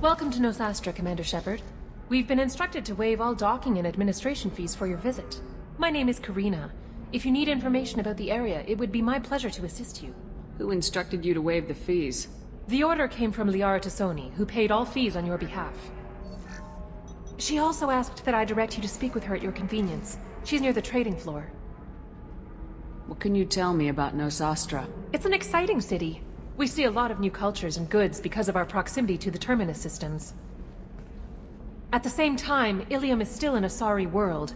Welcome to Nosastra, Commander Shepard. We've been instructed to waive all docking and administration fees for your visit. My name is Karina. If you need information about the area, it would be my pleasure to assist you. Who instructed you to waive the fees? The order came from Liara Tassoni, who paid all fees on your behalf. She also asked that I direct you to speak with her at your convenience. She's near the trading floor. What can you tell me about Nosastra? It's an exciting city. We see a lot of new cultures and goods because of our proximity to the Terminus systems. At the same time, Illium is still an Asari world.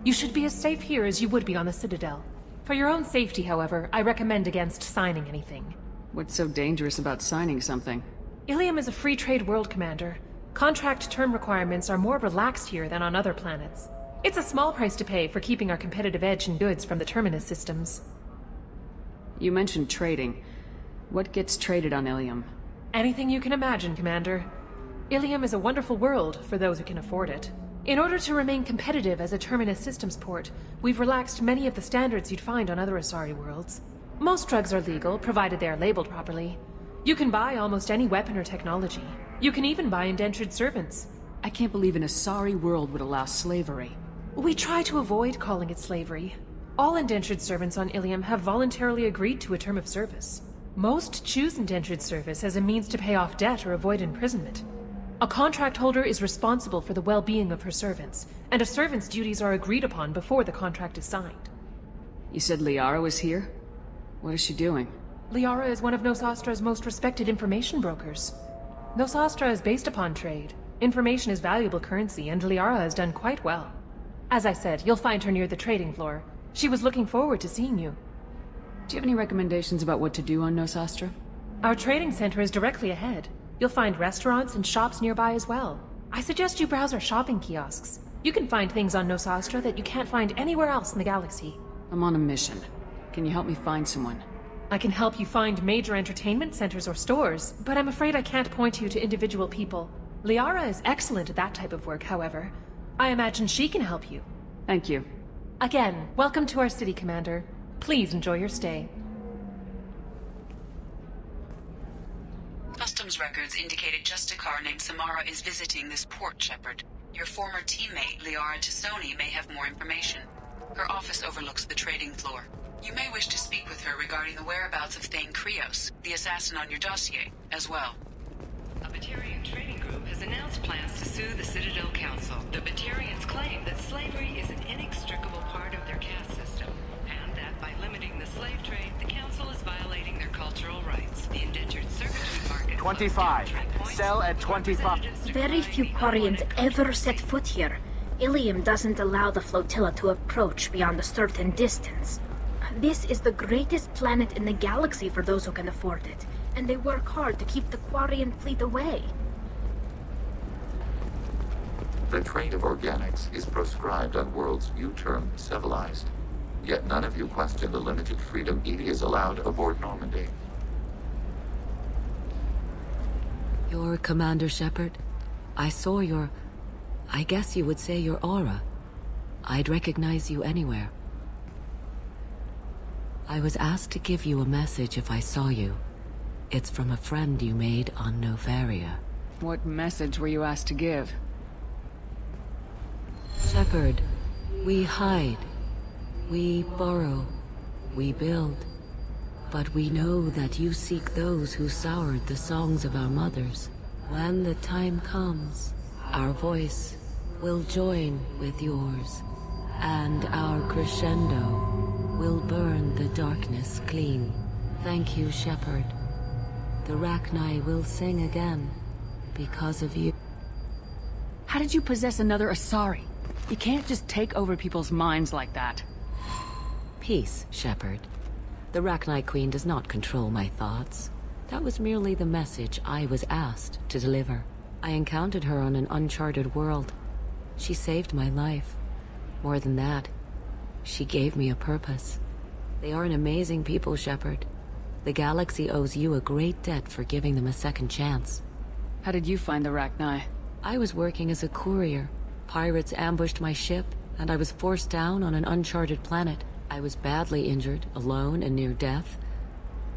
You should be as safe here as you would be on the Citadel. For your own safety, however, I recommend against signing anything. What's so dangerous about signing something? Illium is a free trade world, Commander. Contract term requirements are more relaxed here than on other planets. It's a small price to pay for keeping our competitive edge in goods from the Terminus systems. You mentioned trading. What gets traded on Illium? Anything you can imagine, Commander. Illium is a wonderful world for those who can afford it. In order to remain competitive as a Terminus systems port, we've relaxed many of the standards you'd find on other Asari worlds. Most drugs are legal, provided they are labeled properly. You can buy almost any weapon or technology. You can even buy indentured servants. I can't believe an Asari world would allow slavery. We try to avoid calling it slavery. All indentured servants on Illium have voluntarily agreed to a term of service. Most choose indentured service as a means to pay off debt or avoid imprisonment. A contract holder is responsible for the well-being of her servants, and a servant's duties are agreed upon before the contract is signed. You said Liara was here? What is she doing? Liara is one of Nosastra's most respected information brokers. Nosastra is based upon trade. Information is valuable currency, and Liara has done quite well. As I said, you'll find her near the trading floor. She was looking forward to seeing you. Do you have any recommendations about what to do on Nosastra? Our trading center is directly ahead. You'll find restaurants and shops nearby as well. I suggest you browse our shopping kiosks. You can find things on Nosastra that you can't find anywhere else in the galaxy. I'm on a mission. Can you help me find someone? I can help you find major entertainment centers or stores, but I'm afraid I can't point you to individual people. Liara is excellent at that type of work, however. I imagine she can help you. Thank you. Again, welcome to our city, Commander. Please enjoy your stay. Customs records indicated just a car named Samara is visiting this port, Shepard. Your former teammate, Liara Tassoni, may have more information. Her office overlooks the trading floor. You may wish to speak with her regarding the whereabouts of Thane Krios, the assassin on your dossier, as well. A Batarian trading group has announced plans to sue the Citadel Council. The Batarians claim that slavery is an inextricable part of their caste system, and that by limiting the slave trade, the Council is violating their cultural rights. The indentured servitude market... 25. Sell at 25. Very few Quarians ever set foot here. Illium doesn't allow the flotilla to approach beyond a certain distance. This is the greatest planet in the galaxy for those who can afford it, and they work hard to keep the Quarian fleet away. The trade of organics is proscribed on worlds you term civilized. Yet none of you question the limited freedom EDI is allowed aboard Normandy. You're Commander Shepard? I saw your... I guess you would say your aura. I'd recognize you anywhere. I was asked to give you a message if I saw you. It's from a friend you made on Novaria. What message were you asked to give? Shepard, we hide. We borrow. We build. But we know that you seek those who soured the songs of our mothers. When the time comes, our voice will join with yours, and our crescendo will burn the darkness clean. Thank you, Shepard. The Rachni will sing again. Because of you. How did you possess another Asari? You can't just take over people's minds like that. Peace, Shepard. The Rachni Queen does not control my thoughts. That was merely the message I was asked to deliver. I encountered her on an uncharted world. She saved my life. More than that, she gave me a purpose. They are an amazing people, Shepard. The galaxy owes you a great debt for giving them a second chance. How did you find the Rachni? I was working as a courier. Pirates ambushed my ship, and I was forced down on an uncharted planet. I was badly injured, alone and near death.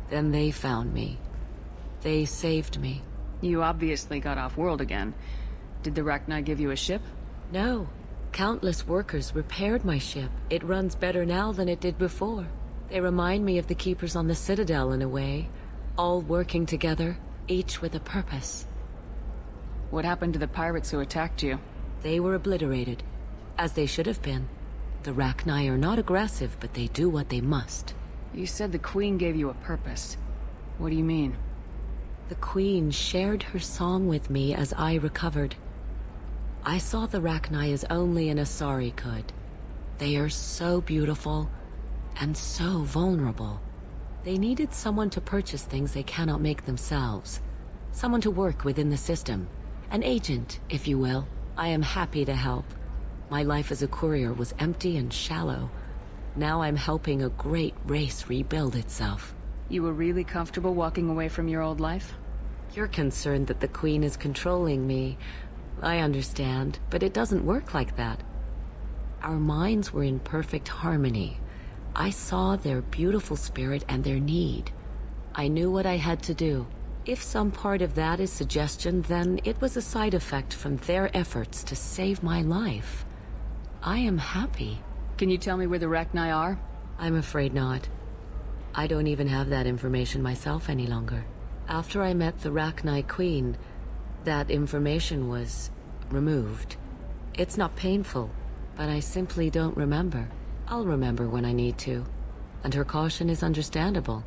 Then they found me. They saved me. You obviously got off-world again. Did the Rachni give you a ship? No. Countless workers repaired my ship. It runs better now than it did before. They remind me of the Keepers on the Citadel in a way. All working together, each with a purpose. What happened to the pirates who attacked you? They were obliterated, as they should have been. The Rachni are not aggressive, but they do what they must. You said the Queen gave you a purpose. What do you mean? The Queen shared her song with me as I recovered. I saw the Rachni as only an Asari could. They are so beautiful, and so vulnerable. They needed someone to purchase things they cannot make themselves. Someone to work within the system. An agent, if you will. I am happy to help. My life as a courier was empty and shallow. Now I'm helping a great race rebuild itself. You were really comfortable walking away from your old life? You're concerned that the Queen is controlling me. I understand, but it doesn't work like that. Our minds were in perfect harmony. I saw their beautiful spirit and their need. I knew what I had to do. If some part of that is suggestion, then it was a side effect from their efforts to save my life. I am happy. Can you tell me where the Rachni are? I'm afraid not. I don't even have that information myself any longer. After I met the Rachni Queen, that information was removed. It's not painful, but I simply don't remember. I'll remember when I need to, and her caution is understandable.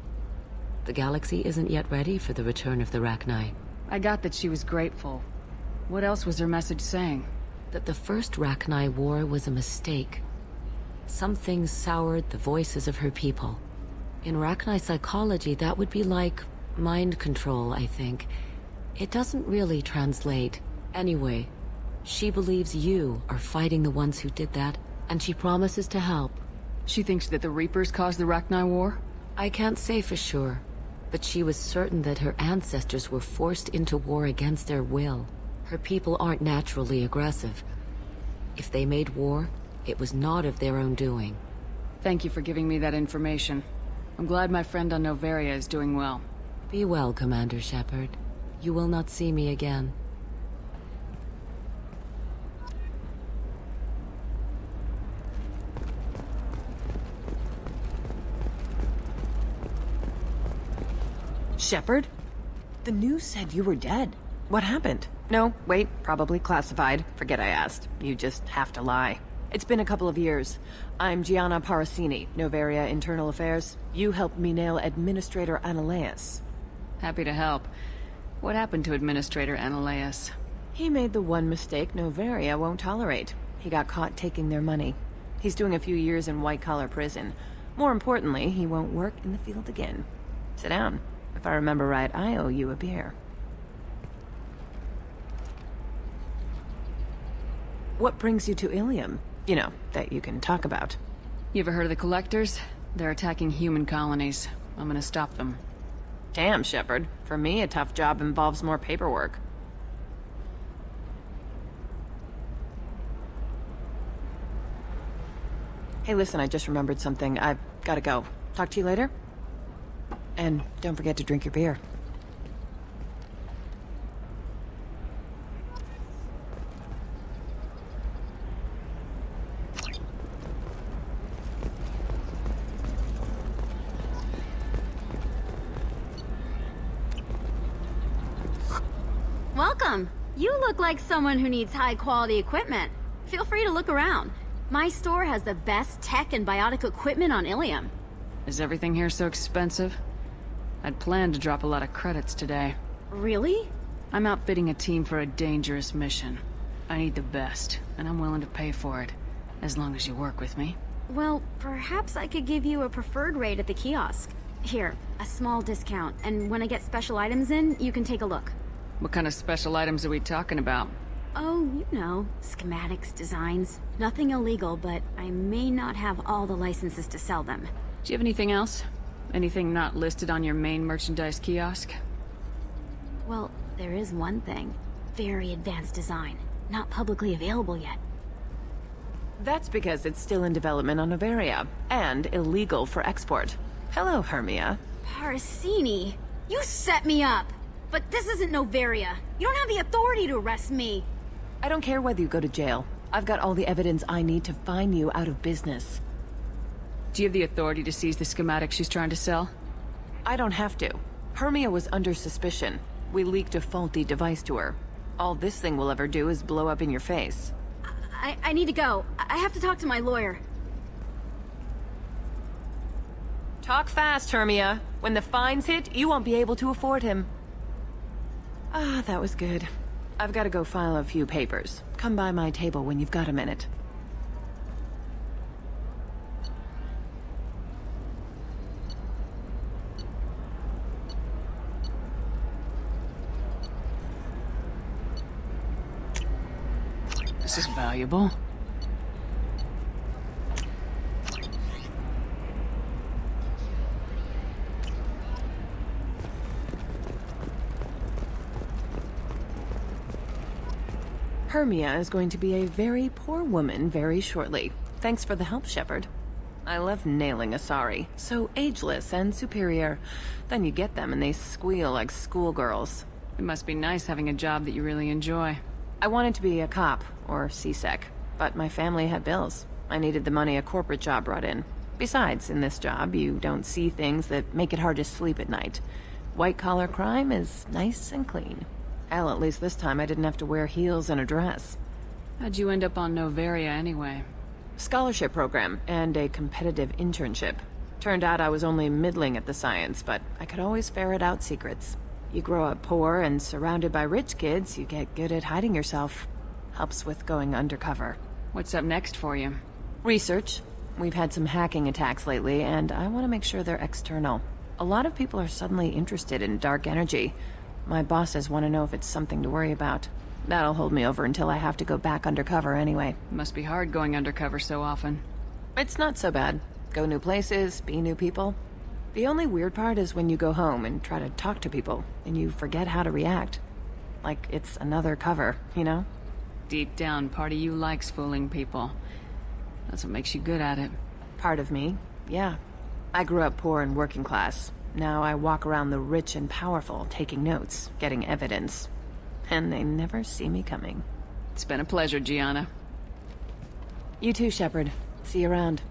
The galaxy isn't yet ready for the return of the Rachni. I got that she was grateful. What else was her message saying? That the first Rachni war was a mistake. Some things soured the voices of her people. In Rachni psychology, that would be like mind control, I think. It doesn't really translate. Anyway, she believes you are fighting the ones who did that, and she promises to help. She thinks that the Reapers caused the Rachni war? I can't say for sure, but she was certain that her ancestors were forced into war against their will. Her people aren't naturally aggressive. If they made war, it was not of their own doing. Thank you for giving me that information. I'm glad my friend on Noveria is doing well. Be well, Commander Shepard. You will not see me again. Shepard? The news said you were dead. What happened? No, wait, probably classified. Forget I asked. You just have to lie. It's been a couple of years. I'm Gianna Parasini, Noveria Internal Affairs. You helped me nail Administrator Analeas. Happy to help. What happened to Administrator Analeas? He made the one mistake Noveria won't tolerate. He got caught taking their money. He's doing a few years in white-collar prison. More importantly, he won't work in the field again. Sit down. If I remember right, I owe you a beer. What brings you to Illium? You know, that you can talk about. You ever heard of the Collectors? They're attacking human colonies. I'm gonna stop them. Damn, Shepard. For me, a tough job involves more paperwork. Hey, listen, I just remembered something. I've gotta go. Talk to you later? And don't forget to drink your beer. Welcome. You look like someone who needs high-quality equipment. Feel free to look around. My store has the best tech and biotic equipment on Illium. Is everything here so expensive? I'd planned to drop a lot of credits today. Really? I'm outfitting a team for a dangerous mission. I need the best, and I'm willing to pay for it, as long as you work with me. Well, perhaps I could give you a preferred rate at the kiosk. Here, a small discount, and when I get special items in, you can take a look. What kind of special items are we talking about? Oh, you know, schematics, designs. Nothing illegal, but I may not have all the licenses to sell them. Do you have anything else? Anything not listed on your main merchandise kiosk? Well, there is one thing. Very advanced design. Not publicly available yet. That's because it's still in development on Noveria, and illegal for export. Hello, Hermia. Parsini, you set me up! But this isn't Noveria. You don't have the authority to arrest me. I don't care whether you go to jail. I've got all the evidence I need to find you out of business. Do you have the authority to seize the schematic she's trying to sell? I don't have to. Hermia was under suspicion. We leaked a faulty device to her. All this thing will ever do is blow up in your face. I need to go. I have to talk to my lawyer. Talk fast, Hermia. When the fines hit, you won't be able to afford him. Ah, that was good. I've got to go file a few papers. Come by my table when you've got a minute. This is valuable. Hermia is going to be a very poor woman very shortly. Thanks for the help, Shepard. I love nailing Asari. So ageless and superior. Then you get them and they squeal like schoolgirls. It must be nice having a job that you really enjoy. I wanted to be a cop, or CSEC, but my family had bills. I needed the money a corporate job brought in. Besides, in this job, you don't see things that make it hard to sleep at night. White-collar crime is nice and clean. Hell, at least this time I didn't have to wear heels and a dress. How'd you end up on Noveria anyway? Scholarship program and a competitive internship. Turned out I was only middling at the science, but I could always ferret out secrets. You grow up poor and surrounded by rich kids, you get good at hiding yourself. Helps with going undercover. What's up next for you? Research. We've had some hacking attacks lately, and I want to make sure they're external. A lot of people are suddenly interested in dark energy. My bosses want to know if it's something to worry about. That'll hold me over until I have to go back undercover anyway. Must be hard going undercover so often. It's not so bad. Go new places, be new people. The only weird part is when you go home and try to talk to people, and you forget how to react. Like it's another cover, you know? Deep down, part of you likes fooling people. That's what makes you good at it. Part of me, yeah. I grew up poor and working class. Now I walk around the rich and powerful, taking notes, getting evidence. And they never see me coming. It's been a pleasure, Gianna. You too, Shepard. See you around.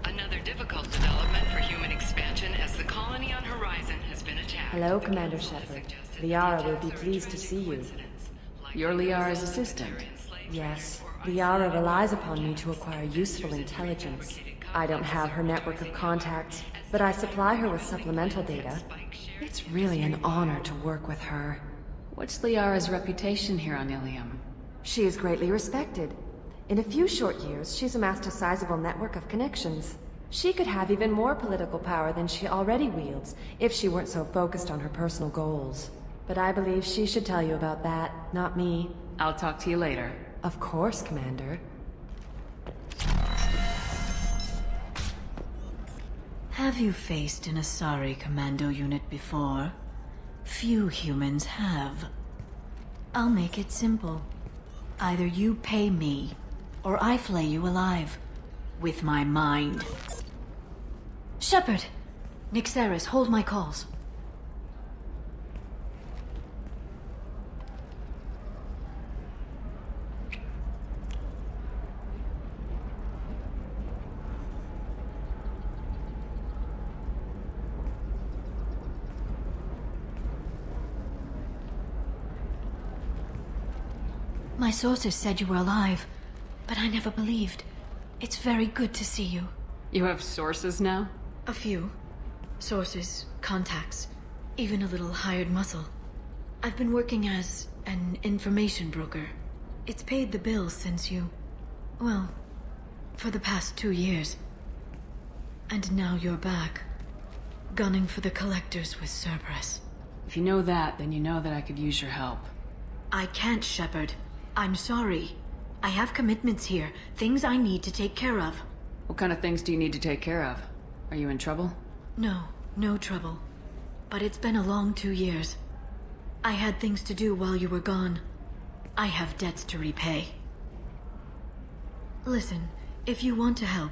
Another difficult development for human expansion as the colony on Horizon has been attacked. Hello, Commander Shepard. Liara will be pleased to see you. You're Liara's assistant. Yes, Liara relies upon me to acquire useful intelligence. I don't have her network of contacts, but I supply her with supplemental data. It's really an honor to work with her. What's Liara's reputation here on Illium? She is greatly respected. In a few short years, she's amassed a sizable network of connections. She could have even more political power than she already wields if she weren't so focused on her personal goals. But I believe she should tell you about that, not me. I'll talk to you later. Of course, Commander. Have you faced an Asari commando unit before? Few humans have. I'll make it simple. Either you pay me, or I flay you alive. With my mind. Shepard! Nixeris, hold my calls. My sources said you were alive, but I never believed. It's very good to see you. You have sources now? A few. Sources, contacts, even a little hired muscle. I've been working as an information broker. It's paid the bills since you... well, for the past 2 years. And now you're back, gunning for the Collectors with Cerberus. If you know that, then you know that I could use your help. I can't, Shepard. I'm sorry. I have commitments here, things I need to take care of. What kind of things do you need to take care of? Are you in trouble? No, no trouble. But it's been a long 2 years. I had things to do while you were gone. I have debts to repay. Listen, if you want to help,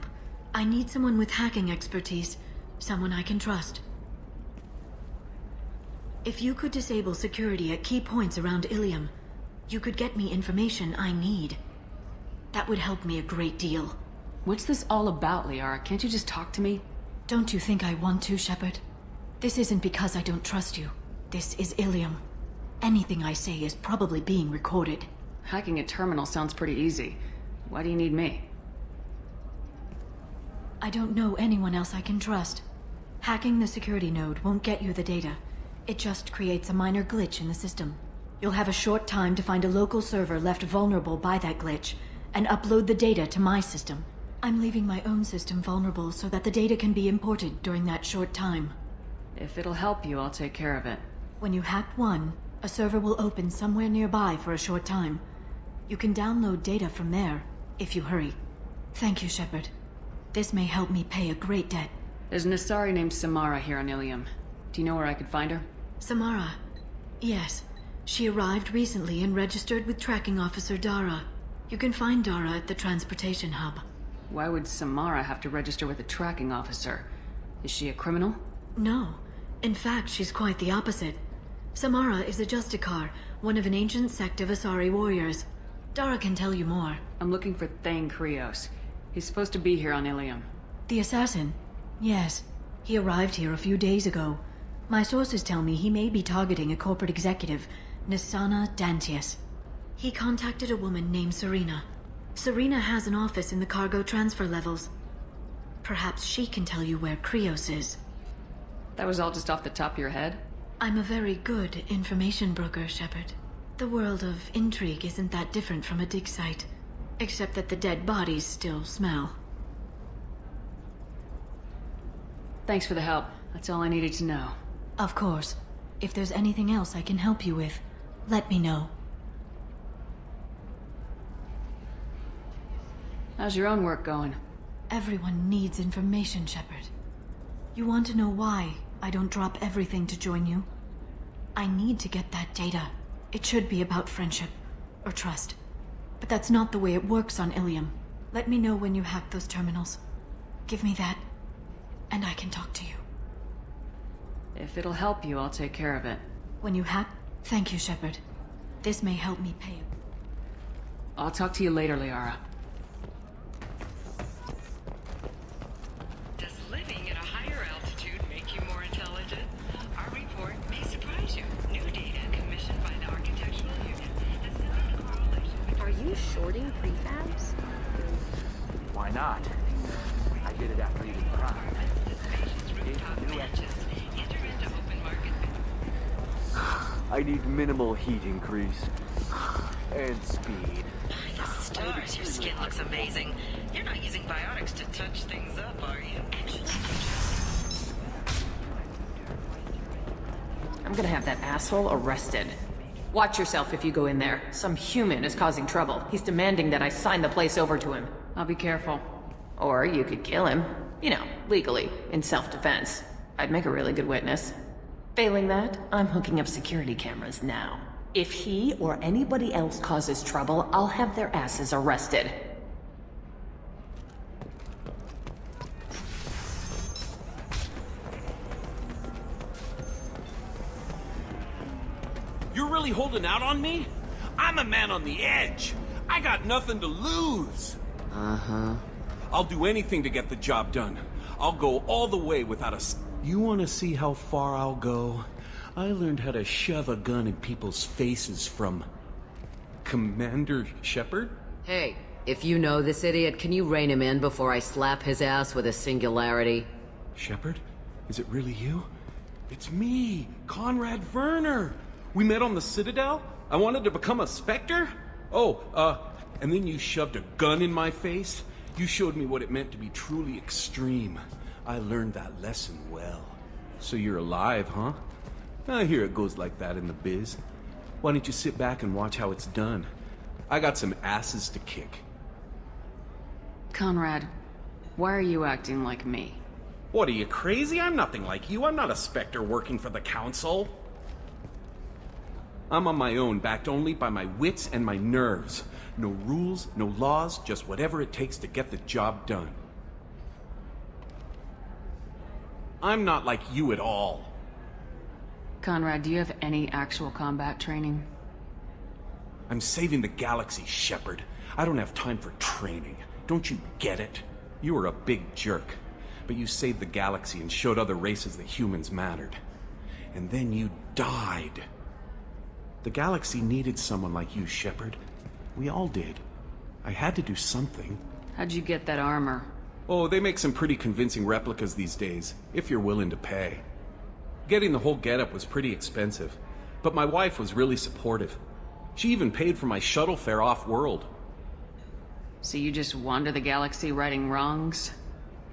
I need someone with hacking expertise, someone I can trust. If you could disable security at key points around Illium, you could get me information I need. That would help me a great deal. What's this all about, Liara? Can't you just talk to me? Don't you think I want to, Shepard? This isn't because I don't trust you. This is Illium. Anything I say is probably being recorded. Hacking a terminal sounds pretty easy. Why do you need me? I don't know anyone else I can trust. Hacking the security node won't get you the data. It just creates a minor glitch in the system. You'll have a short time to find a local server left vulnerable by that glitch, and upload the data to my system. I'm leaving my own system vulnerable so that the data can be imported during that short time. If it'll help you, I'll take care of it. When you hack one, a server will open somewhere nearby for a short time. You can download data from there, if you hurry. Thank you, Shepard. This may help me pay a great debt. There's an Asari named Samara here on Illium. Do you know where I could find her? Samara? Yes. She arrived recently and registered with Tracking Officer Dara. You can find Dara at the transportation hub. Why would Samara have to register with a tracking officer? Is she a criminal? No. In fact, she's quite the opposite. Samara is a Justicar, one of an ancient sect of Asari warriors. Dara can tell you more. I'm looking for Thane Krios. He's supposed to be here on Illium. The assassin? Yes. He arrived here a few days ago. My sources tell me he may be targeting a corporate executive, Nisana Dantius. He contacted a woman named Serena. Serena has an office in the cargo transfer levels. Perhaps she can tell you where Krios is. That was all just off the top of your head? I'm a very good information broker, Shepard. The world of intrigue isn't that different from a dig site, except that the dead bodies still smell. Thanks for the help. That's all I needed to know. Of course. If there's anything else I can help you with, let me know. How's your own work going? Everyone needs information, Shepard. You want to know why I don't drop everything to join you? I need to get that data. It should be about friendship, or trust. But that's not the way it works on Illium. Let me know when you hack those terminals. Give me that, and I can talk to you. If it'll help you, I'll take care of it. When you hack, thank you, Shepard. This may help me pay it. I'll talk to you later, Liara. Does living at a higher altitude make you more intelligent? Our report may surprise you. New data commissioned by the architectural unit has found a correlation. Are you shorting prefabs? Why not? I did it after eating crime. I need minimal heat increase. And speed. By the stars, your skin looks amazing. You're not using biotics to touch things up, are you? Actually, I'm gonna have that asshole arrested. Watch yourself if you go in there. Some human is causing trouble. He's demanding that I sign the place over to him. I'll be careful. Or you could kill him. You know, legally, in self-defense. I'd make a really good witness. Failing that, I'm hooking up security cameras now. If he or anybody else causes trouble, I'll have their asses arrested. You're really holding out on me? I'm a man on the edge. I got nothing to lose. Uh-huh. I'll do anything to get the job done. I'll go all the way without a... You want to see how far I'll go? I learned how to shove a gun in people's faces from... Commander Shepard? Hey, if you know this idiot, can you rein him in before I slap his ass with a singularity? Shepard? Is it really you? It's me, Conrad Werner. We met on the Citadel? I wanted to become a Spectre? And then you shoved a gun in my face? You showed me what it meant to be truly extreme. I learned that lesson well. So you're alive, huh? I hear it goes like that in the biz. Why don't you sit back and watch how it's done? I got some asses to kick. Conrad, why are you acting like me? What, are you crazy? I'm nothing like you. I'm not a Spectre working for the Council. I'm on my own, backed only by my wits and my nerves. No rules, no laws, just whatever it takes to get the job done. I'm not like you at all. Conrad, do you have any actual combat training? I'm saving the galaxy, Shepard. I don't have time for training. Don't you get it? You were a big jerk, but you saved the galaxy and showed other races that humans mattered. And then you died. The galaxy needed someone like you, Shepard. We all did. I had to do something. How'd you get that armor? Oh, they make some pretty convincing replicas these days, if you're willing to pay. Getting the whole getup was pretty expensive, but my wife was really supportive. She even paid for my shuttle fare off-world. So you just wander the galaxy righting wrongs?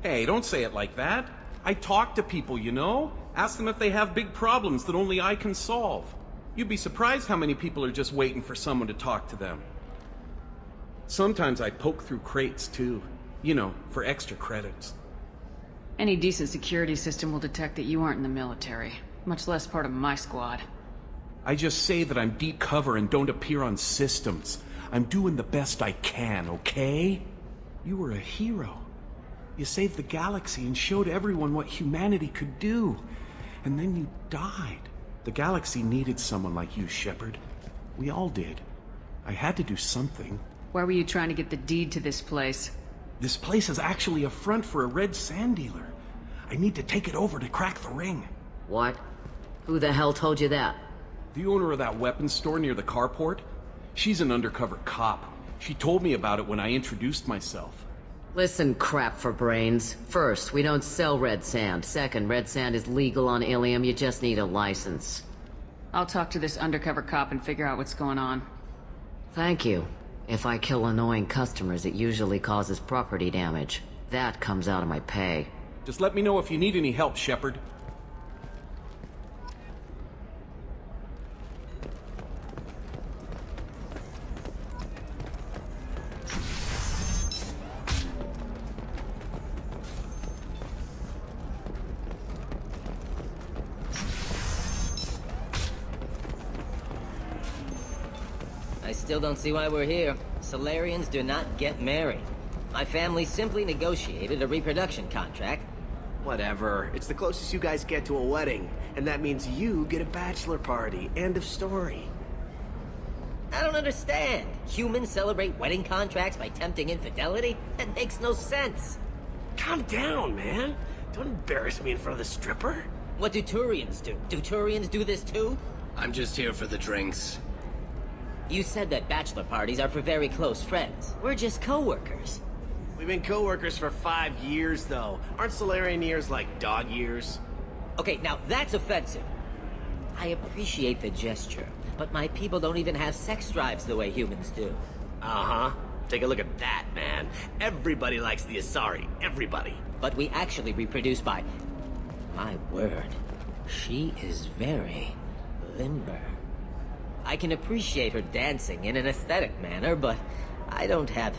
Hey, don't say it like that. I talk to people, you know? Ask them if they have big problems that only I can solve. You'd be surprised how many people are just waiting for someone to talk to them. Sometimes I poke through crates, too. You know, for extra credits. Any decent security system will detect that you aren't in the military, much less part of my squad. I just say that I'm deep cover and don't appear on systems. I'm doing the best I can, okay? You were a hero. You saved the galaxy and showed everyone what humanity could do. And then you died. The galaxy needed someone like you, Shepard. We all did. I had to do something. Why were you trying to get the deed to this place? This place is actually a front for a red sand dealer. I need to take it over to crack the ring. What? Who the hell told you that? The owner of that weapons store near the carport. She's an undercover cop. She told me about it when I introduced myself. Listen, crap for brains. First, we don't sell red sand. Second, red sand is legal on Illium. You just need a license. I'll talk to this undercover cop and figure out what's going on. Thank you. If I kill annoying customers, it usually causes property damage. That comes out of my pay. Just let me know if you need any help, Shepard. I still don't see why we're here. Solarians do not get married. My family simply negotiated a reproduction contract. Whatever. It's the closest you guys get to a wedding. And that means you get a bachelor party. End of story. I don't understand. Humans celebrate wedding contracts by tempting infidelity? That makes no sense. Calm down, man. Don't embarrass me in front of the stripper. What do Turians do? Do Turians do this too? I'm just here for the drinks. You said that bachelor parties are for very close friends. We're just co-workers. We've been co-workers for 5 years, though. Aren't Solarian years like dog years? Okay, now that's offensive. I appreciate the gesture, but my people don't even have sex drives the way humans do. Uh-huh. Take a look at that, man. Everybody likes the Asari. Everybody. But we actually reproduce by... My word. She is very limber. I can appreciate her dancing in an aesthetic manner, but I don't have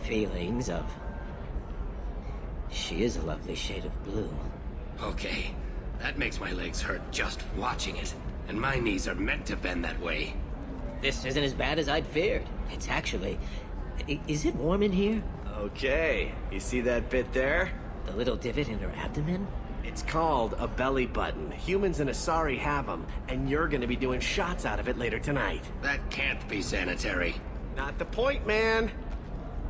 feelings of... She is a lovely shade of blue. Okay, that makes my legs hurt just watching it. And my knees are meant to bend that way. This isn't as bad as I'd feared. It's actually... Is it warm in here? Okay, you see that bit there? The little divot in her abdomen? It's called a belly button. Humans and Asari have them, and you're gonna be doing shots out of it later tonight. That can't be sanitary. Not the point, man.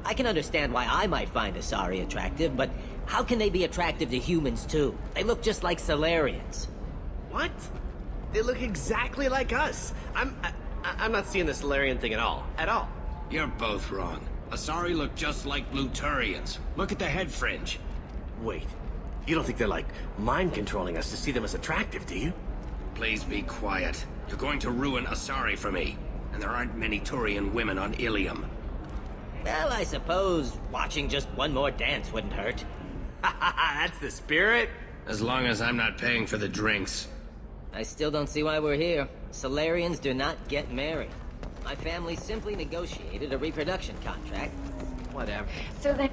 I can understand why I might find Asari attractive, but how can they be attractive to humans too? They look just like Solarians. What? They look exactly like us. I'm not seeing the Solarian thing at all. At all. You're both wrong. Asari look just like Bluturians. Look at the head fringe. Wait. You don't think they're, like, mind-controlling us to see them as attractive, do you? Please be quiet. You're going to ruin Asari for me. And there aren't many Turian women on Illium. Well, I suppose watching just one more dance wouldn't hurt. That's the spirit. As long as I'm not paying for the drinks. I still don't see why we're here. Solarians do not get married. My family simply negotiated a reproduction contract. Whatever. So then...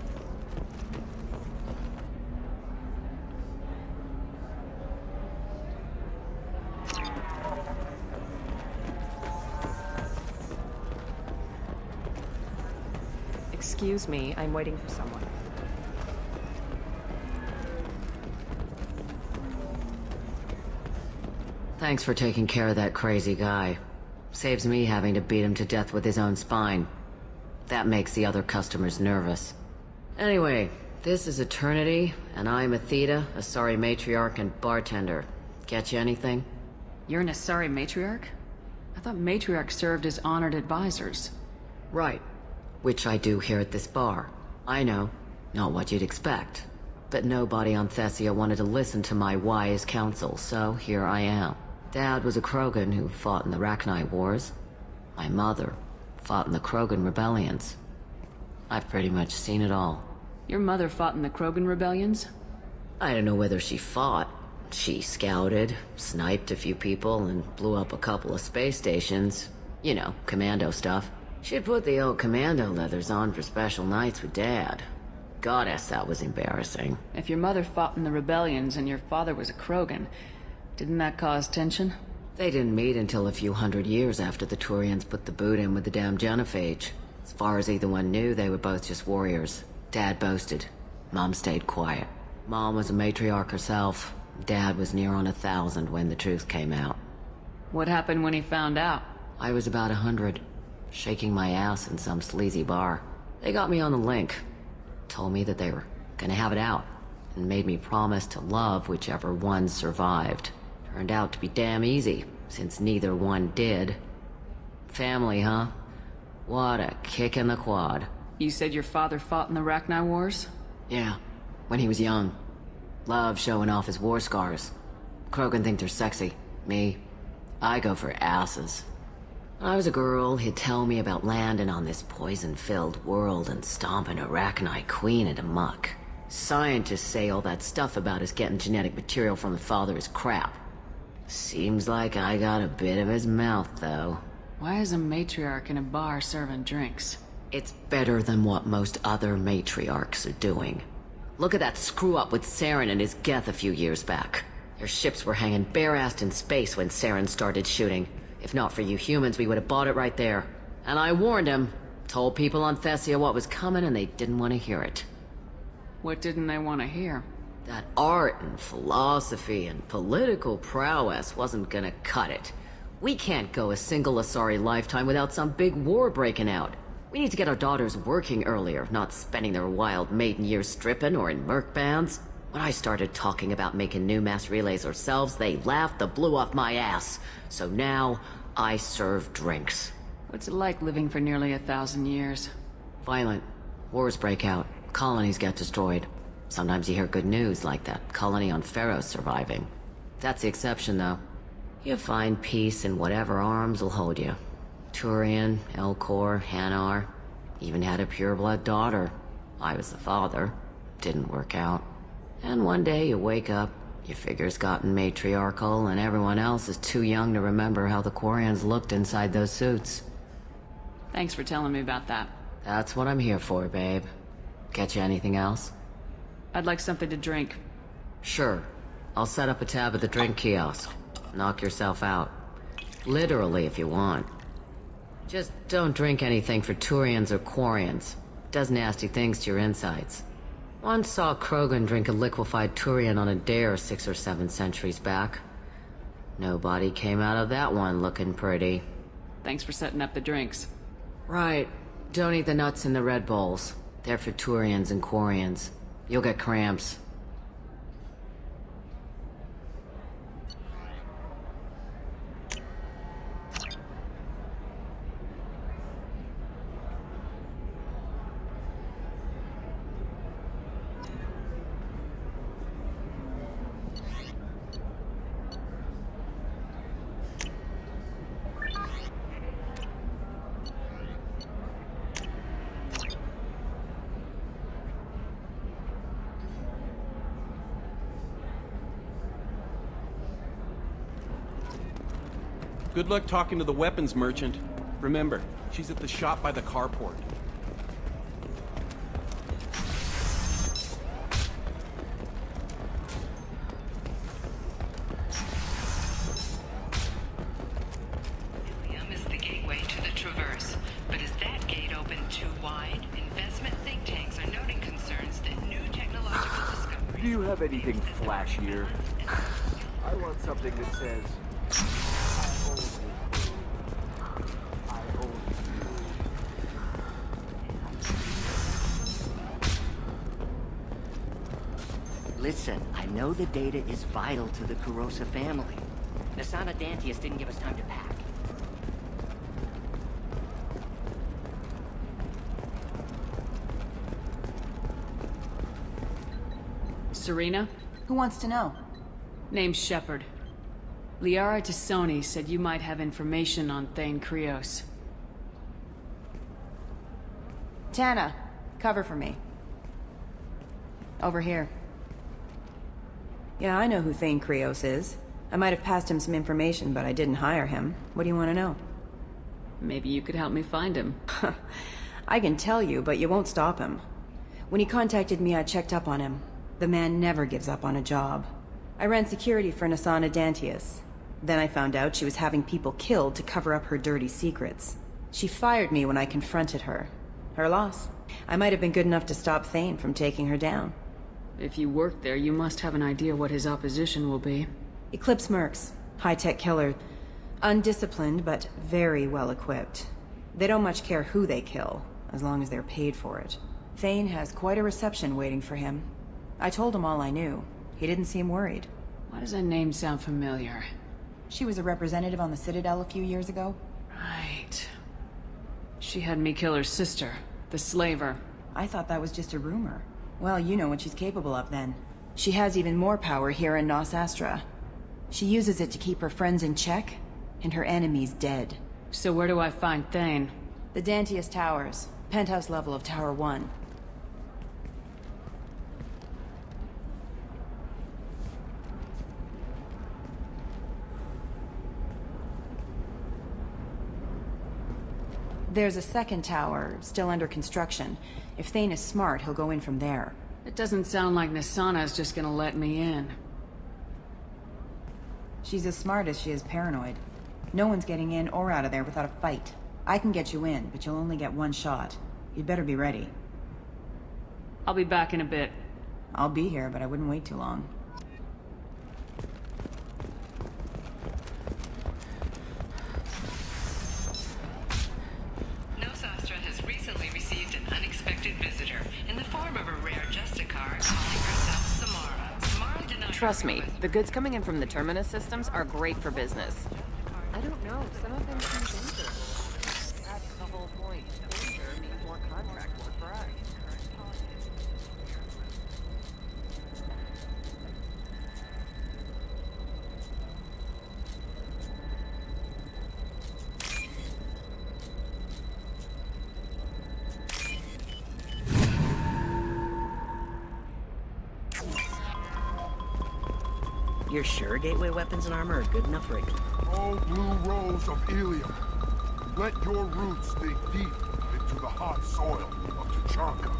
Excuse me, I'm waiting for someone. Thanks for taking care of that crazy guy. Saves me having to beat him to death with his own spine. That makes the other customers nervous. Anyway, this is Eternity, and I'm Athena, Asari matriarch and bartender. Get you anything? You're an Asari matriarch? I thought matriarchs served as honored advisors. Right. Which I do here at this bar. I know. Not what you'd expect. But nobody on Thessia wanted to listen to my wise counsel, so here I am. Dad was a Krogan who fought in the Rachni Wars. My mother fought in the Krogan rebellions. I've pretty much seen it all. Your mother fought in the Krogan rebellions? I don't know whether she fought. She scouted, sniped a few people, and blew up a couple of space stations. You know, commando stuff. She'd put the old commando leathers on for special nights with Dad. Goddess, that was embarrassing. If your mother fought in the rebellions and your father was a Krogan, didn't that cause tension? They didn't meet until a few hundred years after the Turians put the boot in with the damn genophage. As far as either one knew, they were both just warriors. Dad boasted. Mom stayed quiet. Mom was a matriarch herself. Dad was near on 1,000 when the truth came out. What happened when he found out? I was about 100, shaking my ass in some sleazy bar. They got me on the link. Told me that they were gonna have it out, and made me promise to love whichever one survived. Turned out to be damn easy, since neither one did. Family, huh? What a kick in the quad. You said your father fought in the Rachni Wars? Yeah, when he was young. Loved showing off his war scars. Krogan think they're sexy. Me, I go for asses. When I was a girl, he'd tell me about landing on this poison-filled world and stomping a Rachni queen into muck. Scientists say all that stuff about us getting genetic material from the father is crap. Seems like I got a bit of his mouth, though. Why is a matriarch in a bar serving drinks? It's better than what most other matriarchs are doing. Look at that screw-up with Saren and his Geth a few years back. Their ships were hanging bare-assed in space when Saren started shooting. If not for you humans, we would have bought it right there. And I warned him. Told people on Thessia what was coming and they didn't want to hear it. What didn't they want to hear? That art and philosophy and political prowess wasn't gonna cut it. We can't go a single Asari lifetime without some big war breaking out. We need to get our daughters working earlier, not spending their wild maiden years stripping or in merc bands. When I started talking about making new mass relays ourselves, they laughed the blue off my ass. So now, I serve drinks. What's it like living for nearly 1,000 years? Violent. Wars break out. Colonies get destroyed. Sometimes you hear good news, like that colony on Pharaoh surviving. That's the exception, though. You find peace in whatever arms will hold you. Turian, Elcor, Hanar. Even had a pureblood daughter. I was the father. Didn't work out. And one day you wake up, your figure's gotten matriarchal, and everyone else is too young to remember how the Quarians looked inside those suits. Thanks for telling me about that. That's what I'm here for, babe. Get you anything else? I'd like something to drink. Sure. I'll set up a tab at the drink kiosk. Knock yourself out. Literally, if you want. Just don't drink anything for Turians or Quarians. Does nasty things to your insides. Once saw Krogan drink a liquefied Turian on a dare 6 or 7 centuries back. Nobody came out of that one looking pretty. Thanks for setting up the drinks. Right. Don't eat the nuts in the Red Bowls. They're for Turians and Quarians. You'll get cramps. Good luck talking to the weapons merchant. Remember, she's at the shop by the carport. Illium is the gateway to the Traverse, but is that gate open too wide? Investment think tanks are noting concerns that new technological discoveries... Do you have anything flashier? I want something that says... I own you. Listen, I know the data is vital to the Kurosa family. Nasana Dantius didn't give us time to pack. Serena? Who wants to know? Name's Shepard. Liara Tassoni said you might have information on Thane Krios. Tana, cover for me. Over here. Yeah, I know who Thane Krios is. I might have passed him some information, but I didn't hire him. What do you want to know? Maybe you could help me find him. I can tell you, but you won't stop him. When he contacted me, I checked up on him. The man never gives up on a job. I ran security for Nasana Dantius. Then I found out she was having people killed to cover up her dirty secrets. She fired me when I confronted her. Her loss. I might have been good enough to stop Thane from taking her down. If you work there, you must have an idea what his opposition will be. Eclipse Mercs. High-tech killer. Undisciplined, but very well-equipped. They don't much care who they kill, as long as they're paid for it. Thane has quite a reception waiting for him. I told him all I knew. He didn't seem worried. Why does that name sound familiar? She was a representative on the Citadel a few years ago. Right. She had me kill her sister, the slaver. I thought that was just a rumor. Well, you know what she's capable of then. She has even more power here in Nos Astra. She uses it to keep her friends in check, and her enemies dead. So where do I find Thane? The Dantius Towers. Penthouse level of Tower 1. There's a second tower, still under construction. If Thane is smart, he'll go in from there. It doesn't sound like Nasana is just gonna let me in. She's as smart as she is paranoid. No one's getting in or out of there without a fight. I can get you in, but you'll only get one shot. You'd better be ready. I'll be back in a bit. I'll be here, but I wouldn't wait too long. Nos Astra has recently received an unexpected visitor in the form of a rare Justicar calling herself Samara. Samara denied... Trust me, the goods coming in from the Terminus systems are great for business. I don't know, some of them seem dangerous. That's the whole point. Danger means more contract work for us. You're sure gateway weapons and armor are good enough for it? Oh, blue rose of Illium. Let your roots dig deep into the hot soil of Tuchanka.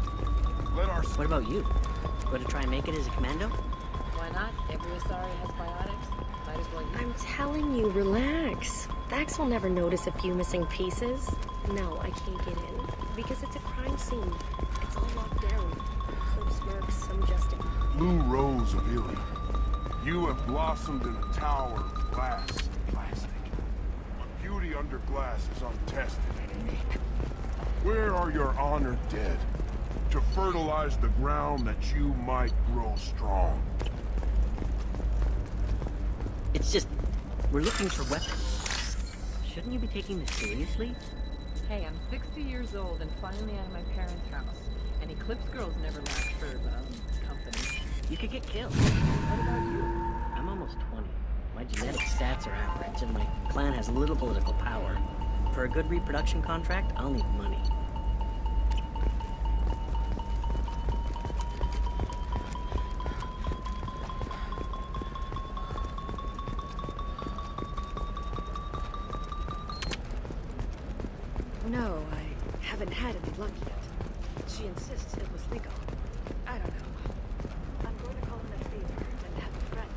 Let our... What about you? Going to try and make it as a commando? Why not? Every Asari has biotics. Might as well use... I'm telling you, relax. Vax will never notice a few missing pieces. No, I can't get in. Because it's a crime scene. It's all locked down. Eclipse Mercs, some Justin. Blue rose of Illium. You have blossomed in a tower of glass and plastic. But beauty under glass is untested and unique. Where are your honored dead? To fertilize the ground that you might grow strong. It's just... we're looking for weapons. Shouldn't you be taking this seriously? Hey, I'm 60 years old and finally out of my parents' house. And Eclipse girls never last for, company. You could get killed. What about you? I'm almost 20. My genetic stats are average, and my clan has little political power. For a good reproduction contract, I'll need money. plug yet. She insists it was legal. I don't know. I'm going to call in a favor and have a friend.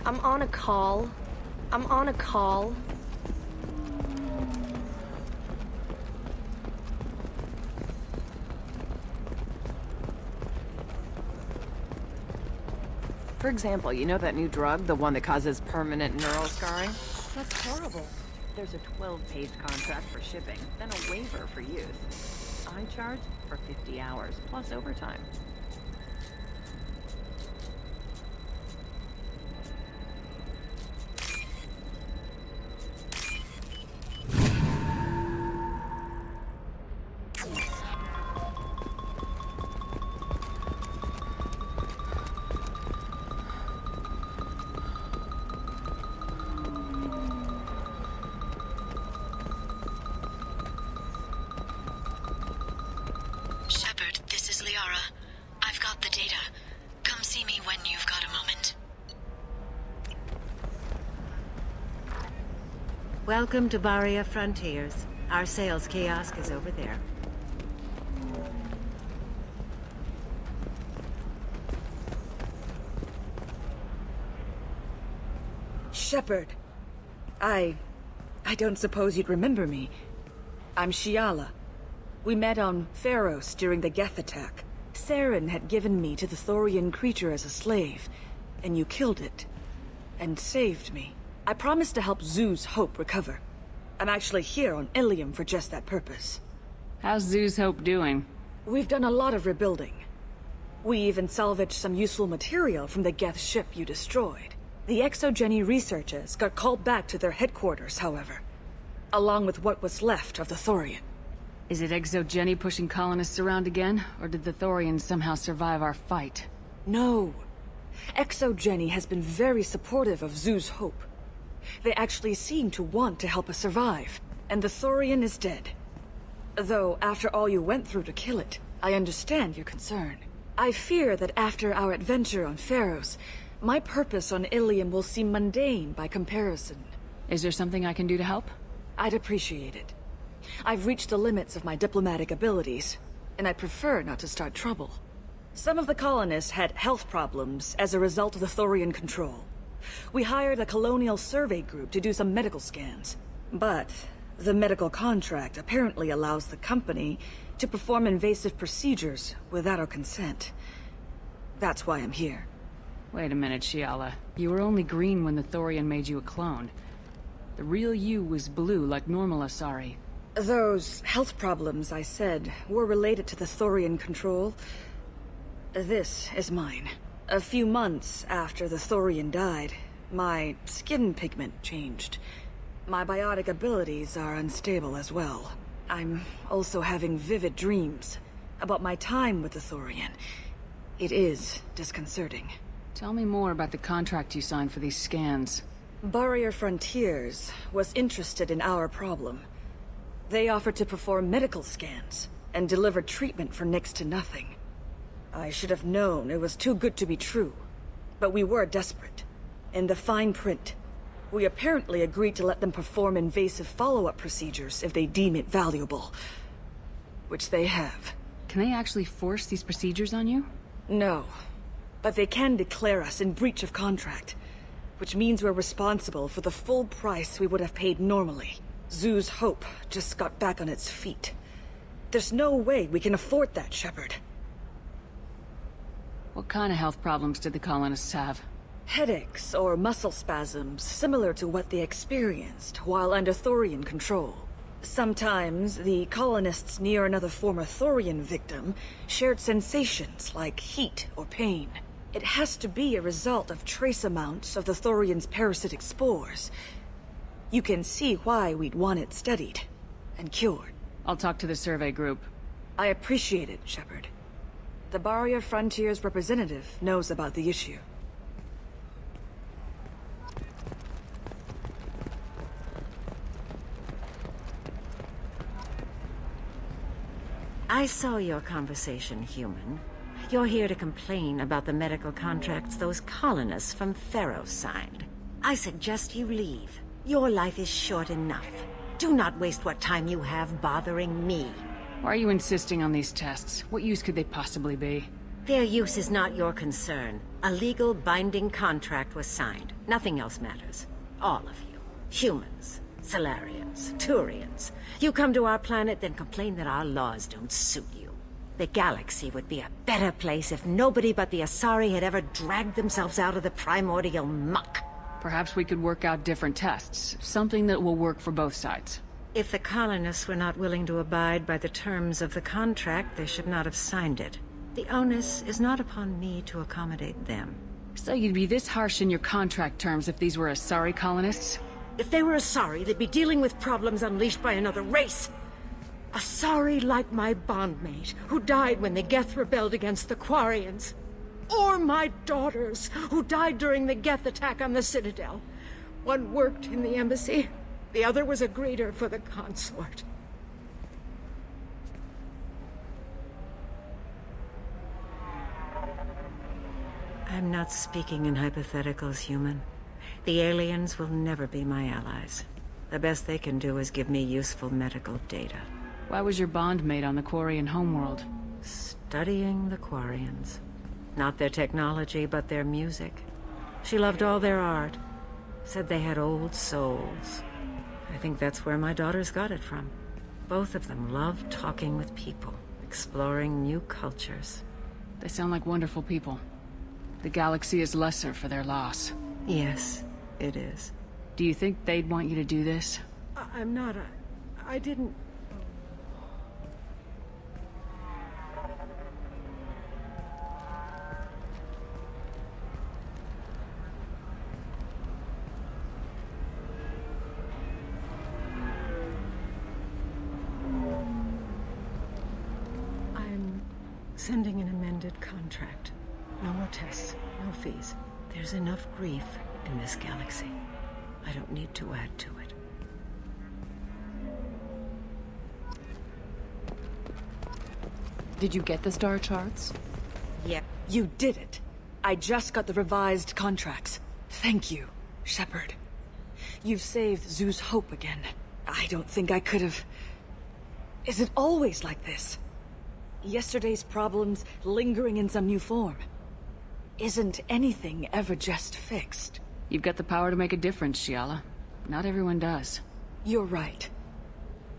I'm on a call. I'm on a call. For example, you know that new drug, the one that causes permanent neural scarring? That's horrible. There's a 12-page contract for shipping, then a waiver for use. I charge for 50 hours, plus overtime. Shepard, this is Liara. I've got the data. Come see me when you've got a moment. Welcome to Barria Frontiers. Our sales kiosk is over there. Shepard. I don't suppose you'd remember me. I'm Shiala. We met on Pharos during the Geth attack. Saren had given me to the Thorian creature as a slave, and you killed it. And saved me. I promised to help Zoo's Hope recover. I'm actually here on Illium for just that purpose. How's Zoo's Hope doing? We've done a lot of rebuilding. We even salvaged some useful material from the Geth ship you destroyed. The Exogeny researchers got called back to their headquarters, however, along with what was left of the Thorian. Is it Exogeny pushing colonists around again, or did the Thorians somehow survive our fight? No. Exogeny has been very supportive of Zoo's Hope. They actually seem to want to help us survive, and the Thorian is dead. Though, after all you went through to kill it, I understand your concern. I fear that after our adventure on Pharos, my purpose on Illium will seem mundane by comparison. Is there something I can do to help? I'd appreciate it. I've reached the limits of my diplomatic abilities, and I prefer not to start trouble. Some of the colonists had health problems as a result of the Thorian control. We hired a colonial survey group to do some medical scans. But the medical contract apparently allows the company to perform invasive procedures without our consent. That's why I'm here. Wait a minute, Shiala. You were only green when the Thorian made you a clone. The real you was blue like normal Asari. Those health problems I said were related to the Thorian control. This is mine. A few months after the Thorian died, my skin pigment changed. My biotic abilities are unstable as well. I'm also having vivid dreams about my time with the Thorian. It is disconcerting. Tell me more about the contract you signed for these scans. Barria Frontiers was interested in our problem. They offered to perform medical scans and deliver treatment for next to nothing. I should have known it was too good to be true, but we were desperate. In the fine print, we apparently agreed to let them perform invasive follow-up procedures if they deem it valuable. Which they have. Can they actually force these procedures on you? No, but they can declare us in breach of contract, which means we're responsible for the full price we would have paid normally. Zoo's Hope just got back on its feet. There's no way we can afford that, Shepard. What kind of health problems did the colonists have? Headaches or muscle spasms similar to what they experienced while under Thorian control. Sometimes the colonists near another former Thorian victim shared sensations like heat or pain. It has to be a result of trace amounts of the Thorian's parasitic spores. You can see why we'd want it studied and cured. I'll talk to the survey group. I appreciate it, Shepard. The Barria Frontiers representative knows about the issue. I saw your conversation, human. You're here to complain about the medical contracts those colonists from Pharos signed. I suggest you leave. Your life is short enough. Do not waste what time you have bothering me. Why are you insisting on these tests? What use could they possibly be? Their use is not your concern. A legal binding contract was signed. Nothing else matters. All of you. Humans, Solarians, Turians. You come to our planet, then complain that our laws don't suit you. The galaxy would be a better place if nobody but the Asari had ever dragged themselves out of the primordial muck. Perhaps we could work out different tests. Something that will work for both sides. If the colonists were not willing to abide by the terms of the contract, they should not have signed it. The onus is not upon me to accommodate them. So you'd be this harsh in your contract terms if these were Asari colonists? If they were Asari, they'd be dealing with problems unleashed by another race. Asari like my bondmate, who died when the Geth rebelled against the Quarians. Or my daughters, who died during the Geth attack on the Citadel. One worked in the embassy, the other was a greeter for the consort. I'm not speaking in hypotheticals, human. The aliens will never be my allies. The best they can do is give me useful medical data. Why was your bondmate on the Quarian homeworld? Studying the Quarians. Not their technology, but their music. She loved all their art. Said they had old souls. I think that's where my daughters got it from. Both of them loved talking with people, exploring new cultures. They sound like wonderful people. The galaxy is lesser for their loss. Yes, it is. Do you think they'd want you to do this? I'm not. I didn't... I'm sending an amended contract. No more tests, no fees. There's enough grief in this galaxy. I don't need to add to it. Did you get the star charts? Yeah. You did it. I just got the revised contracts. Thank you, Shepard. You've saved Zoo's hope again. I don't think I could have... Is it always like this? Yesterday's problems lingering in some new form? Isn't anything ever just fixed? You've got the power to make a difference, Shiala. Not everyone does. You're right.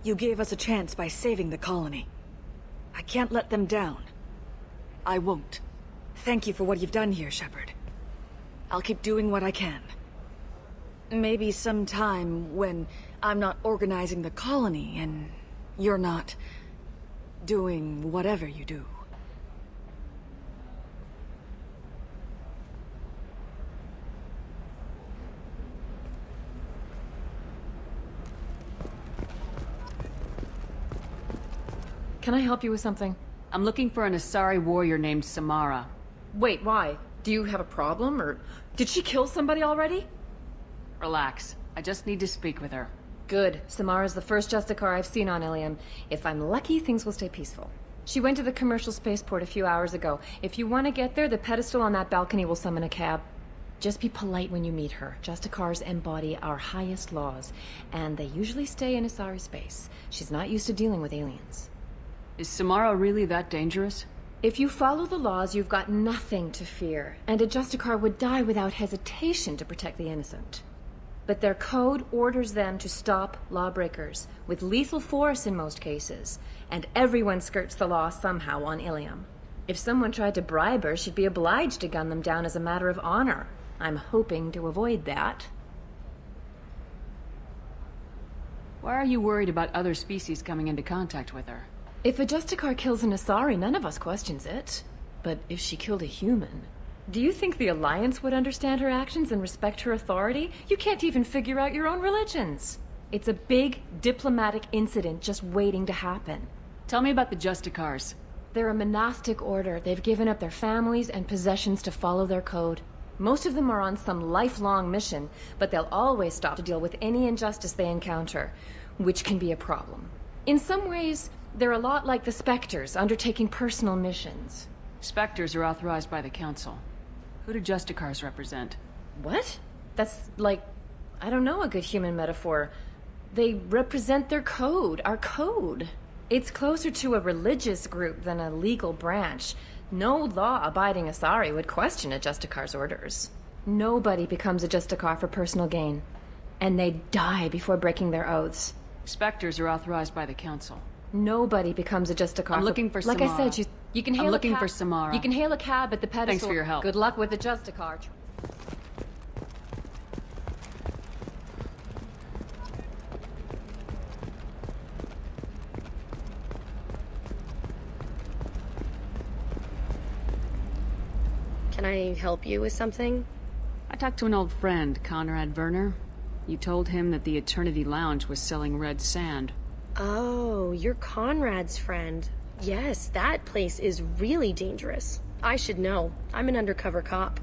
You gave us a chance by saving the colony. I can't let them down. I won't. Thank you for what you've done here, Shepard. I'll keep doing what I can. Maybe sometime when I'm not organizing the colony and you're not doing whatever you do. Can I help you with something? I'm looking for an Asari warrior named Samara. Wait, why? Do you have a problem, or did she kill somebody already? Relax. I just need to speak with her. Good. Samara's the first Justicar I've seen on Illium. If I'm lucky, things will stay peaceful. She went to the commercial spaceport a few hours ago. If you want to get there, the pedestal on that balcony will summon a cab. Just be polite when you meet her. Justicars embody our highest laws, and they usually stay in Asari space. She's not used to dealing with aliens. Is Samara really that dangerous? If you follow the laws, you've got nothing to fear, and a Justicar would die without hesitation to protect the innocent. But their code orders them to stop lawbreakers, with lethal force in most cases, and everyone skirts the law somehow on Illium. If someone tried to bribe her, she'd be obliged to gun them down as a matter of honor. I'm hoping to avoid that. Why are you worried about other species coming into contact with her? If a Justicar kills an Asari, none of us questions it. But if she killed a human... Do you think the Alliance would understand her actions and respect her authority? You can't even figure out your own religions. It's a big diplomatic incident just waiting to happen. Tell me about the Justicars. They're a monastic order. They've given up their families and possessions to follow their code. Most of them are on some lifelong mission, but they'll always stop to deal with any injustice they encounter, which can be a problem. In some ways, they're a lot like the Spectres, undertaking personal missions. Spectres are authorized by the Council. Who do Justicars represent? What? That's like, I don't know, a good human metaphor. They represent their code, our code. It's closer to a religious group than a legal branch. No law-abiding Asari would question a Justicar's orders. Nobody becomes a Justicar for personal gain. And they die before breaking their oaths. Spectres are authorized by the Council. Nobody becomes a Justicar. I'm looking for Like Samara. I said, you can hail I'm looking a cab. for Samara. You can hail a cab at the pedestal. Thanks for your help. Good luck with the Justicar. Can I help you with something? I talked to an old friend, Conrad Werner. You told him that the Eternity Lounge was selling red sand. Oh, you're Conrad's friend. Yes, that place is really dangerous. I should know. I'm an undercover cop.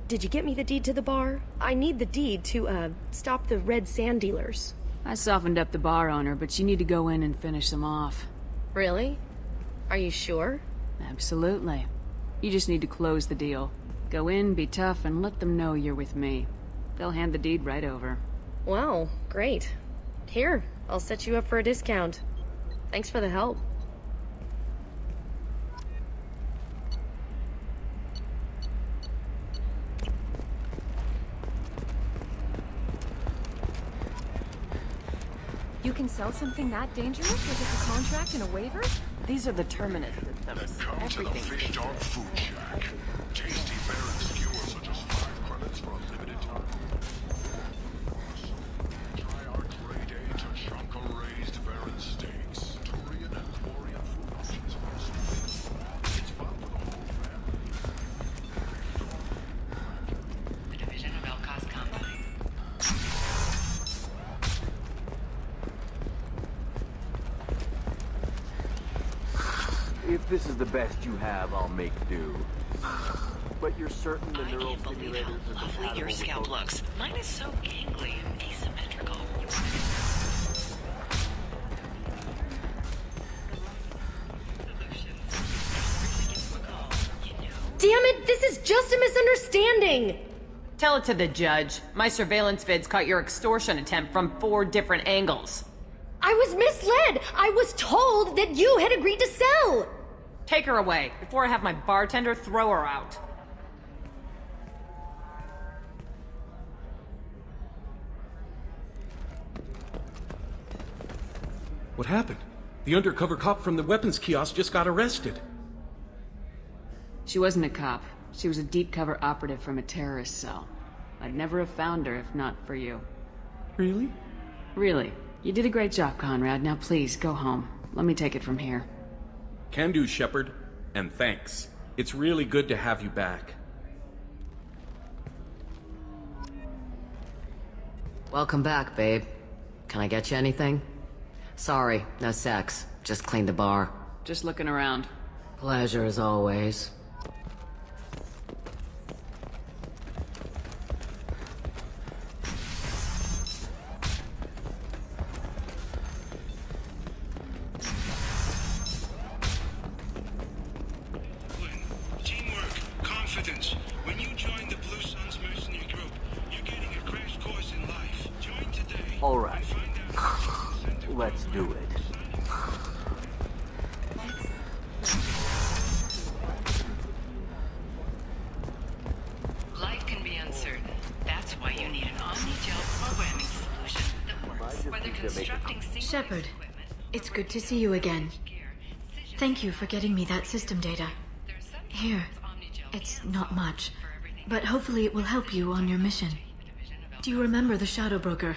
Did you get me the deed to the bar? I need the deed to, stop the red sand dealers. I softened up the bar owner, but you need to go in and finish them off. Really? Are you sure? Absolutely. You just need to close the deal. Go in, be tough, and let them know you're with me. They'll hand the deed right over. Wow, great. Here, I'll set you up for a discount. Thanks for the help. You can sell something that dangerous with just a contract and a waiver? These are the Terminus systems. Come to the Fish Dog Food Shack. Tasty Baron skewers are just 5 credits for a limited time. Try our grade A Tachanka raised Baron steaks. Turian and Chlorian food options for a street. It's fun for the whole family. The division of Elkos Combine. If this is the best you have, I'll make do. But you're certain the neural stimulators are Lovely your compatible scalp with looks. Mine is so gangly and asymmetrical. Damn it, this is just a misunderstanding! Tell it to the judge. My surveillance vids caught your extortion attempt from 4 different angles. I was misled! I was told that you had agreed to sell! Take her away, before I have my bartender throw her out. What happened? The undercover cop from the weapons kiosk just got arrested. She wasn't a cop. She was a deep cover operative from a terrorist cell. I'd never have found her if not for you. Really? Really. You did a great job, Conrad. Now please, go home. Let me take it from here. Can do, Shepard. And thanks. It's really good to have you back. Welcome back, babe. Can I get you anything? Sorry, no sex. Just cleaned the bar. Just looking around. Pleasure as always. Teamwork, confidence. When you join the Blue Suns mercenary group, you're getting a crash course in life. Join today. All right. Let's do it. Life can be uncertain. That's why you need an omni-gel programming solution that works. Whether constructing Shepard, it's good to see you again. Thank you for getting me that system data. Here, it's not much, but hopefully it will help you on your mission. Do you remember the Shadow Broker?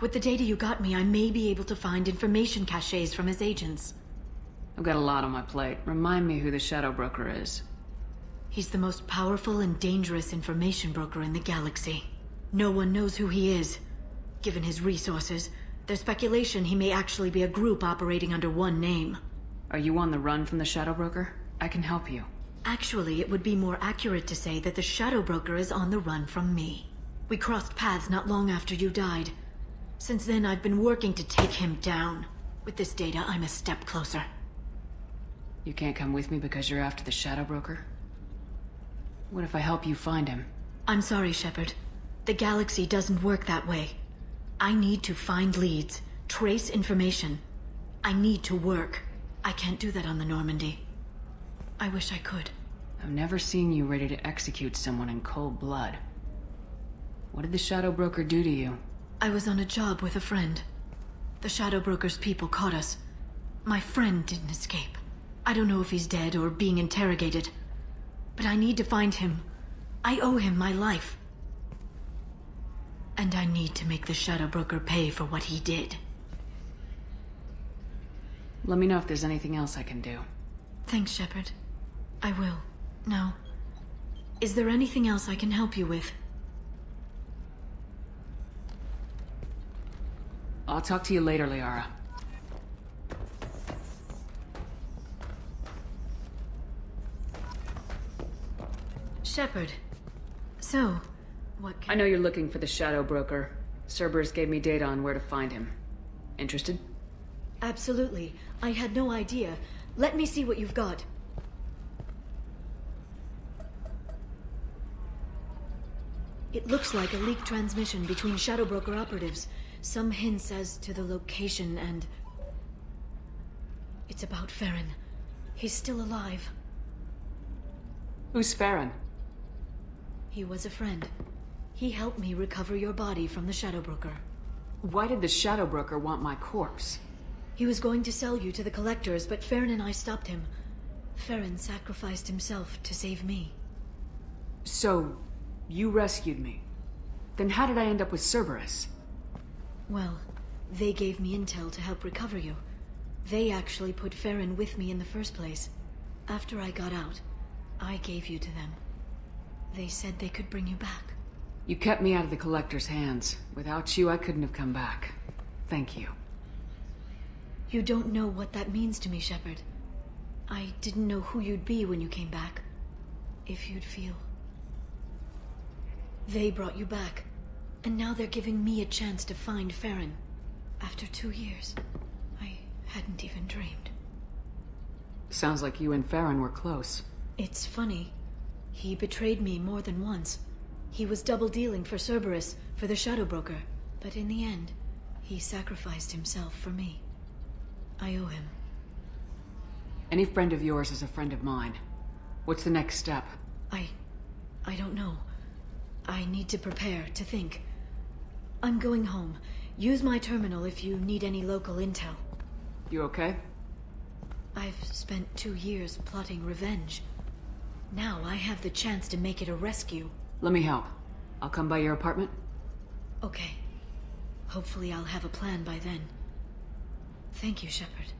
With the data you got me, I may be able to find information caches from his agents. I've got a lot on my plate. Remind me who the Shadow Broker is. He's the most powerful and dangerous information broker in the galaxy. No one knows who he is. Given his resources, there's speculation he may actually be a group operating under one name. Are you on the run from the Shadow Broker? I can help you. Actually, it would be more accurate to say that the Shadow Broker is on the run from me. We crossed paths not long after you died. Since then, I've been working to take him down. With this data, I'm a step closer. You can't come with me because you're after the Shadow Broker? What if I help you find him? I'm sorry, Shepard. The galaxy doesn't work that way. I need to find leads, trace information. I need to work. I can't do that on the Normandy. I wish I could. I've never seen you ready to execute someone in cold blood. What did the Shadow Broker do to you? I was on a job with a friend. The Shadow Broker's people caught us. My friend didn't escape. I don't know if he's dead or being interrogated. But I need to find him. I owe him my life. And I need to make the Shadow Broker pay for what he did. Let me know if there's anything else I can do. Thanks, Shepard. I will. Now, is there anything else I can help you with? I'll talk to you later, Liara. Shepard. So, what can... I know you're looking for the Shadow Broker. Cerberus gave me data on where to find him. Interested? Absolutely. I had no idea. Let me see what you've got. It looks like a leaked transmission between Shadow Broker operatives. Some hints as to the location and... It's about Farron. He's still alive. Who's Farron? He was a friend. He helped me recover your body from the Shadow Broker. Why did the Shadow Broker want my corpse? He was going to sell you to the Collectors, but Farron and I stopped him. Farron sacrificed himself to save me. So, you rescued me. Then how did I end up with Cerberus? Well, they gave me intel to help recover you. They actually put Farron with me in the first place. After I got out, I gave you to them. They said they could bring you back. You kept me out of the Collector's hands. Without you, I couldn't have come back. Thank you. You don't know what that means to me, Shepard. I didn't know who you'd be when you came back. If you'd feel. They brought you back, and now they're giving me a chance to find Farron. After 2 years, I hadn't even dreamed. Sounds like you and Farron were close. It's funny. He betrayed me more than once. He was double-dealing for Cerberus, for the Shadow Broker. But in the end, he sacrificed himself for me. I owe him. Any friend of yours is a friend of mine. What's the next step? I don't know. I need to prepare, to think. I'm going home. Use my terminal if you need any local intel. You okay? I've spent 2 years plotting revenge. Now I have the chance to make it a rescue. Let me help. I'll come by your apartment. Okay. Hopefully I'll have a plan by then. Thank you, Shepard.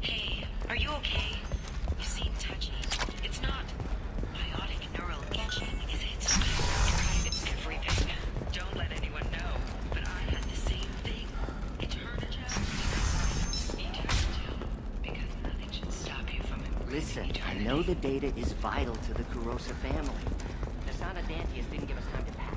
Hey, are you okay? You seem touchy. It's not biotic neural itching, is it? Tried everything. Don't let anyone know, but I had the same thing. It hurt a job. Need to tell, because nothing should stop you from embracing Listen, I eternity. know the data is vital to the Kurosa family. Nasana Dantius didn't give us time to pack.